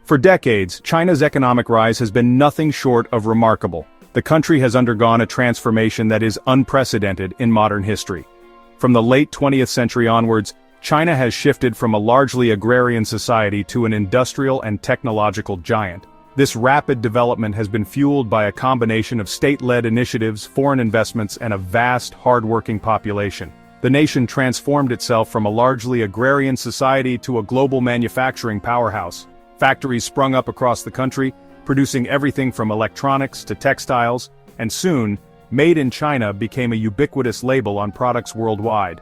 For decades, China's economic rise has been nothing short of remarkable. The country has undergone a transformation that is unprecedented in modern history. From the late 20th century onwards, China has shifted from a largely agrarian society to an industrial and technological giant. This rapid development has been fueled by a combination of state-led initiatives, foreign investments, and a vast, hard-working population. The nation transformed itself from a largely agrarian society to a global manufacturing powerhouse. Factories sprung up across the country, producing everything from electronics to textiles, and soon, Made in China became a ubiquitous label on products worldwide.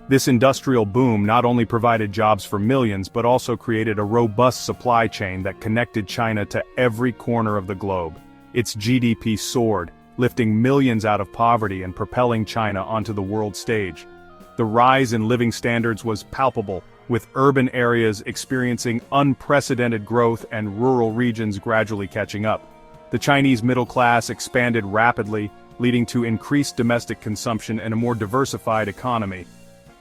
This industrial boom not only provided jobs for millions but also created a robust supply chain that connected China to every corner of the globe. Its GDP soared, lifting millions out of poverty and propelling China onto the world stage. The rise in living standards was palpable, with urban areas experiencing unprecedented growth and rural regions gradually catching up. The Chinese middle class expanded rapidly, leading to increased domestic consumption and a more diversified economy.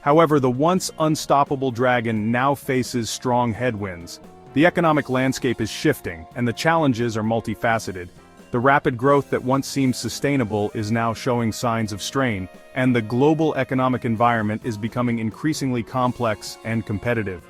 However, the once unstoppable dragon now faces strong headwinds. The economic landscape is shifting, and the challenges are multifaceted. The rapid growth that once seemed sustainable is now showing signs of strain, and the global economic environment is becoming increasingly complex and competitive.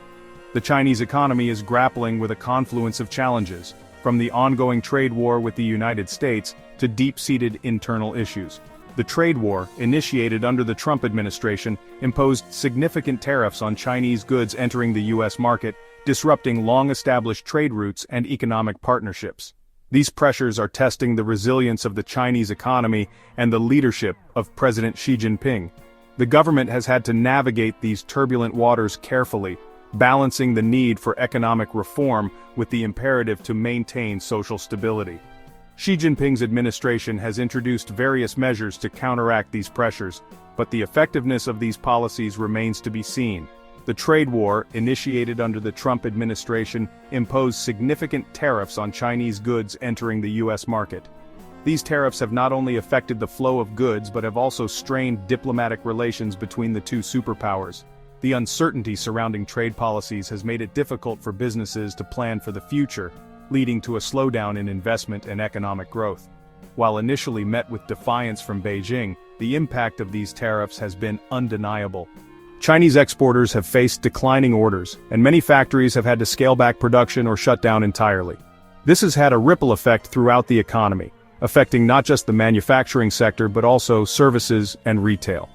The Chinese economy is grappling with a confluence of challenges, from the ongoing trade war with the United States to deep-seated internal issues. The trade war, initiated under the Trump administration, imposed significant tariffs on Chinese goods entering the U.S. market, disrupting long-established trade routes and economic partnerships. These pressures are testing the resilience of the Chinese economy and the leadership of President Xi Jinping. The government has had to navigate these turbulent waters carefully, balancing the need for economic reform with the imperative to maintain social stability. Xi Jinping's administration has introduced various measures to counteract these pressures, but the effectiveness of these policies remains to be seen. The trade war, initiated under the Trump administration, imposed significant tariffs on Chinese goods entering the U.S. market. These tariffs have not only affected the flow of goods but have also strained diplomatic relations between the two superpowers. The uncertainty surrounding trade policies has made it difficult for businesses to plan for the future, leading to a slowdown in investment and economic growth. While initially met with defiance from Beijing, the impact of these tariffs has been undeniable. Chinese exporters have faced declining orders, and many factories have had to scale back production or shut down entirely. This has had a ripple effect throughout the economy, affecting not just the manufacturing sector but also services and retail.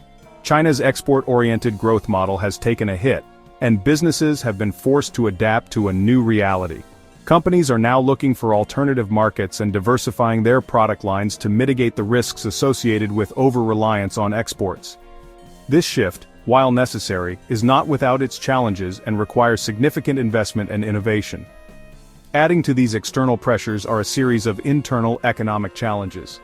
China's export-oriented growth model has taken a hit, and businesses have been forced to adapt to a new reality. Companies are now looking for alternative markets and diversifying their product lines to mitigate the risks associated with over-reliance on exports. This shift, while necessary, is not without its challenges and requires significant investment and innovation. Adding to these external pressures are a series of internal economic challenges.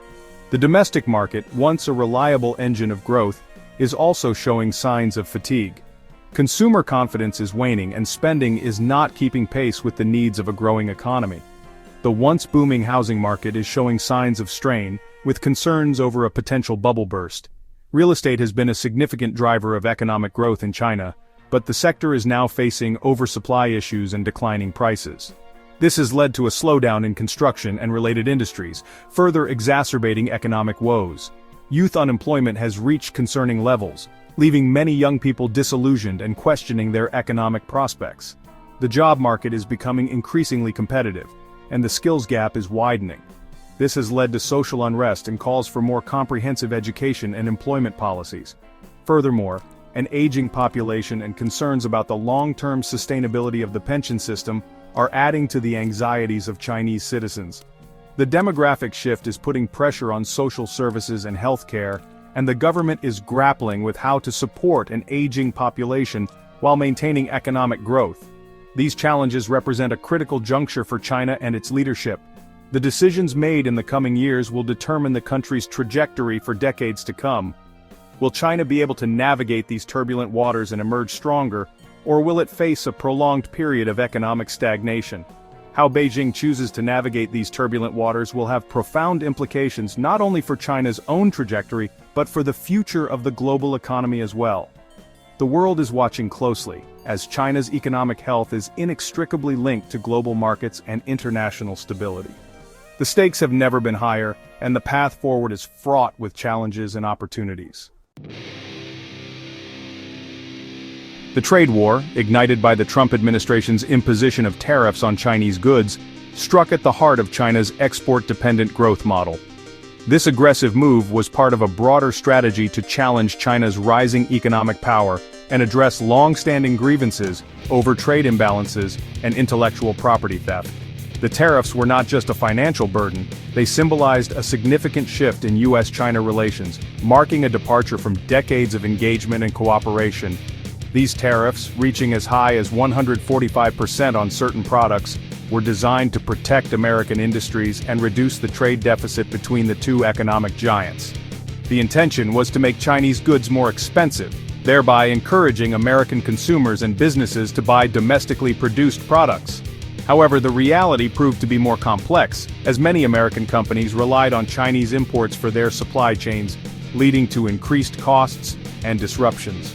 The domestic market, once a reliable engine of growth, is also showing signs of fatigue. Consumer confidence is waning and spending is not keeping pace with the needs of a growing economy. The once booming housing market is showing signs of strain, with concerns over a potential bubble burst. Real estate has been a significant driver of economic growth in China, but the sector is now facing oversupply issues and declining prices. This has led to a slowdown in construction and related industries, further exacerbating economic woes. Youth unemployment has reached concerning levels, leaving many young people disillusioned and questioning their economic prospects. The job market is becoming increasingly competitive, and the skills gap is widening. This has led to social unrest and calls for more comprehensive education and employment policies. Furthermore, an aging population and concerns about the long-term sustainability of the pension system are adding to the anxieties of Chinese citizens. The demographic shift is putting pressure on social services and healthcare, and the government is grappling with how to support an aging population while maintaining economic growth. These challenges represent a critical juncture for China and its leadership. The decisions made in the coming years will determine the country's trajectory for decades to come. Will China be able to navigate these turbulent waters and emerge stronger, or will it face a prolonged period of economic stagnation? How Beijing chooses to navigate these turbulent waters will have profound implications not only for China's own trajectory, but for the future of the global economy as well. The world is watching closely, as China's economic health is inextricably linked to global markets and international stability. The stakes have never been higher, and the path forward is fraught with challenges and opportunities. The trade war, ignited by the Trump administration's imposition of tariffs on Chinese goods, struck at the heart of China's export-dependent growth model. This aggressive move was part of a broader strategy to challenge China's rising economic power and address long-standing grievances over trade imbalances and intellectual property theft. The tariffs were not just a financial burden, they symbolized a significant shift in U.S.-China relations, marking a departure from decades of engagement and cooperation. These tariffs, reaching as high as 145% on certain products, were designed to protect American industries and reduce the trade deficit between the two economic giants. The intention was to make Chinese goods more expensive, thereby encouraging American consumers and businesses to buy domestically produced products. However, the reality proved to be more complex, as many American companies relied on Chinese imports for their supply chains, leading to increased costs and disruptions.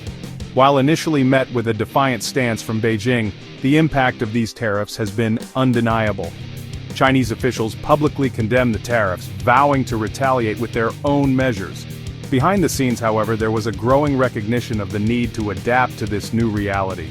While initially met with a defiant stance from Beijing, the impact of these tariffs has been undeniable. Chinese officials publicly condemned the tariffs, vowing to retaliate with their own measures. Behind the scenes, however, there was a growing recognition of the need to adapt to this new reality.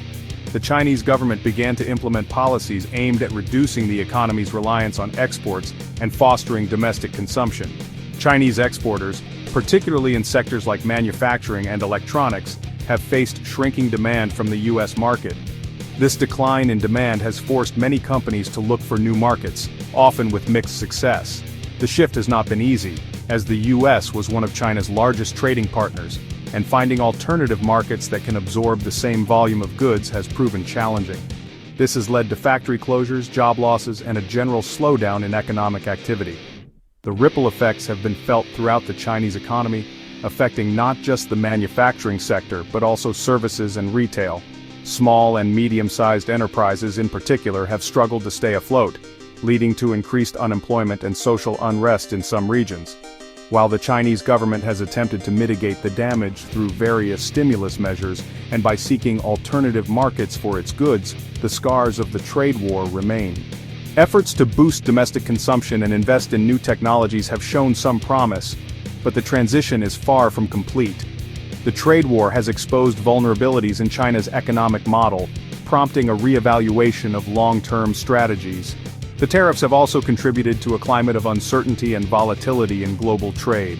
The Chinese government began to implement policies aimed at reducing the economy's reliance on exports and fostering domestic consumption. Chinese exporters, particularly in sectors like manufacturing and electronics, have faced shrinking demand from the U.S. market. This decline in demand has forced many companies to look for new markets, often with mixed success. The shift has not been easy, as the U.S. was one of China's largest trading partners, and finding alternative markets that can absorb the same volume of goods has proven challenging. This has led to factory closures, job losses, and a general slowdown in economic activity. The ripple effects have been felt throughout the Chinese economy, affecting not just the manufacturing sector but also services and retail. Small and medium-sized enterprises in particular have struggled to stay afloat, leading to increased unemployment and social unrest in some regions. While the Chinese government has attempted to mitigate the damage through various stimulus measures and by seeking alternative markets for its goods, the scars of the trade war remain. Efforts to boost domestic consumption and invest in new technologies have shown some promise, but the transition is far from complete. The trade war has exposed vulnerabilities in China's economic model, prompting a re-evaluation of long-term strategies. The tariffs have also contributed to a climate of uncertainty and volatility in global trade.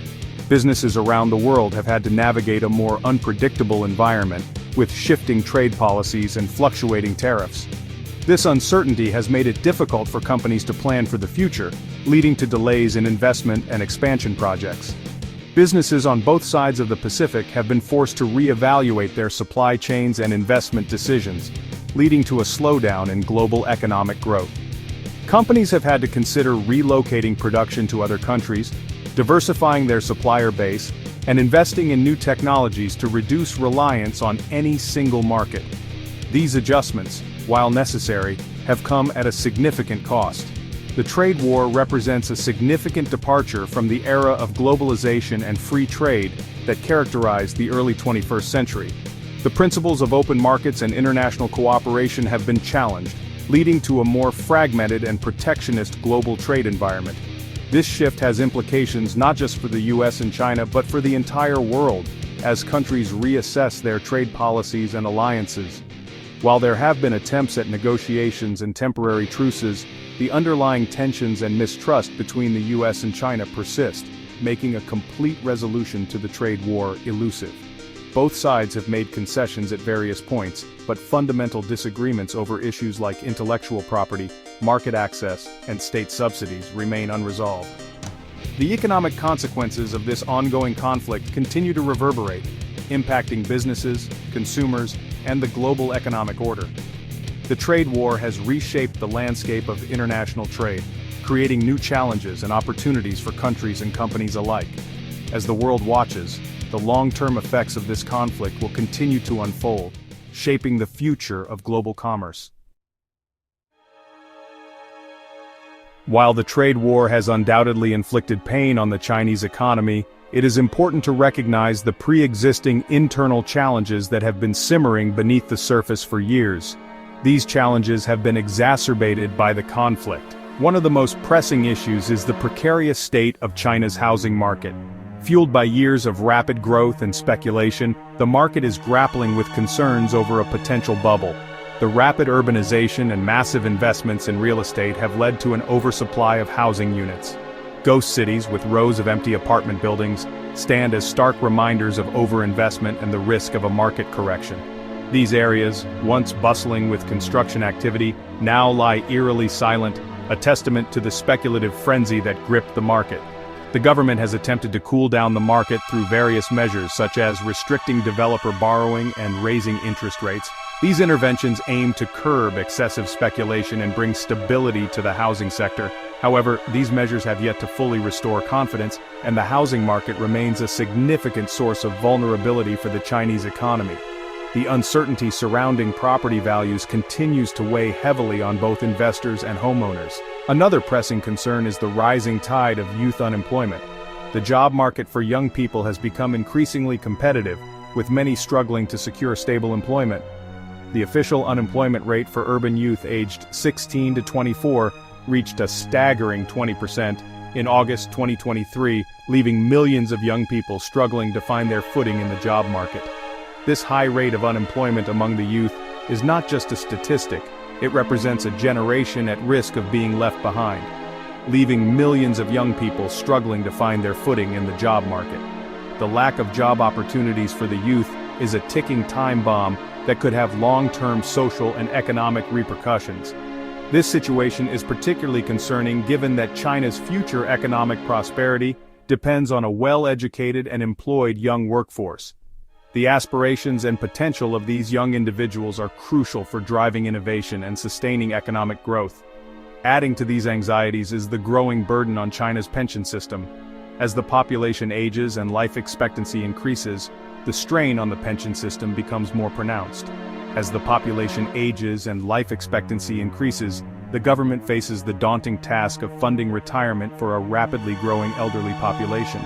Businesses around the world have had to navigate a more unpredictable environment, with shifting trade policies and fluctuating tariffs. This uncertainty has made it difficult for companies to plan for the future, leading to delays in investment and expansion projects. Businesses on both sides of the Pacific have been forced to re-evaluate their supply chains and investment decisions, leading to a slowdown in global economic growth. Companies have had to consider relocating production to other countries, diversifying their supplier base, and investing in new technologies to reduce reliance on any single market. These adjustments, while necessary, have come at a significant cost. The trade war represents a significant departure from the era of globalization and free trade that characterized the early 21st century. The principles of open markets and international cooperation have been challenged, leading to a more fragmented and protectionist global trade environment. This shift has implications not just for the US and China but for the entire world, as countries reassess their trade policies and alliances. While there have been attempts at negotiations and temporary truces, the underlying tensions and mistrust between the US and China persist, making a complete resolution to the trade war elusive. Both sides have made concessions at various points, but fundamental disagreements over issues like intellectual property, market access, and state subsidies remain unresolved. The economic consequences of this ongoing conflict continue to reverberate, impacting businesses, consumers, and the global economic order. The trade war has reshaped the landscape of international trade, creating new challenges and opportunities for countries and companies alike. As the world watches, the long-term effects of this conflict will continue to unfold, shaping the future of global commerce. While the trade war has undoubtedly inflicted pain on the Chinese economy, it is important to recognize the pre-existing internal challenges that have been simmering beneath the surface for years. These challenges have been exacerbated by the conflict. One of the most pressing issues is the precarious state of China's housing market. Fueled by years of rapid growth and speculation, the market is grappling with concerns over a potential bubble. The rapid urbanization and massive investments in real estate have led to an oversupply of housing units. Ghost cities with rows of empty apartment buildings stand as stark reminders of overinvestment and the risk of a market correction. These areas, once bustling with construction activity, now lie eerily silent, a testament to the speculative frenzy that gripped the market. The government has attempted to cool down the market through various measures such as restricting developer borrowing and raising interest rates. These interventions aim to curb excessive speculation and bring stability to the housing sector. However, these measures have yet to fully restore confidence, and the housing market remains a significant source of vulnerability for the Chinese economy. The uncertainty surrounding property values continues to weigh heavily on both investors and homeowners. Another pressing concern is the rising tide of youth unemployment. The job market for young people has become increasingly competitive, with many struggling to secure stable employment. The official unemployment rate for urban youth aged 16 to 24 reached a staggering 20% in August 2023, leaving millions of young people struggling to find their footing in the job market. This high rate of unemployment among the youth is not just a statistic, it represents a generation at risk of being left behind, leaving millions of young people struggling to find their footing in the job market. The lack of job opportunities for the youth is a ticking time bomb that could have long-term social and economic repercussions. This situation is particularly concerning given that China's future economic prosperity depends on a well-educated and employed young workforce. The aspirations and potential of these young individuals are crucial for driving innovation and sustaining economic growth. Adding to these anxieties is the growing burden on China's pension system. As the population ages and life expectancy increases, the strain on the pension system becomes more pronounced. As the population ages and life expectancy increases, the government faces the daunting task of funding retirement for a rapidly growing elderly population.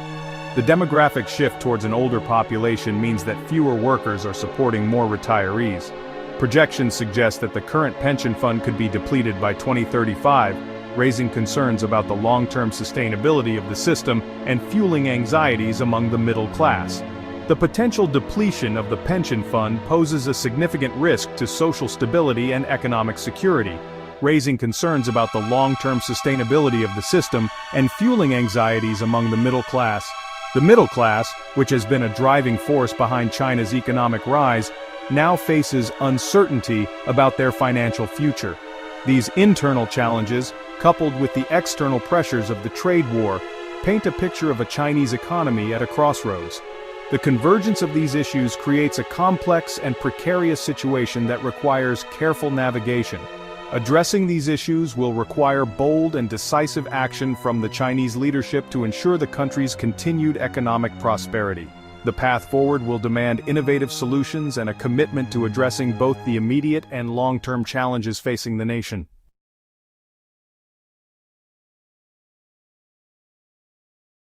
The demographic shift towards an older population means that fewer workers are supporting more retirees. Projections suggest that the current pension fund could be depleted by 2035, raising concerns about the long-term sustainability of the system and fueling anxieties among the middle class. The potential depletion of the pension fund poses a significant risk to social stability and economic security, raising concerns about the long-term sustainability of the system and fueling anxieties among the middle class. The middle class, which has been a driving force behind China's economic rise, now faces uncertainty about their financial future. These internal challenges, coupled with the external pressures of the trade war, paint a picture of a Chinese economy at a crossroads. The convergence of these issues creates a complex and precarious situation that requires careful navigation. Addressing these issues will require bold and decisive action from the Chinese leadership to ensure the country's continued economic prosperity. The path forward will demand innovative solutions and a commitment to addressing both the immediate and long-term challenges facing the nation.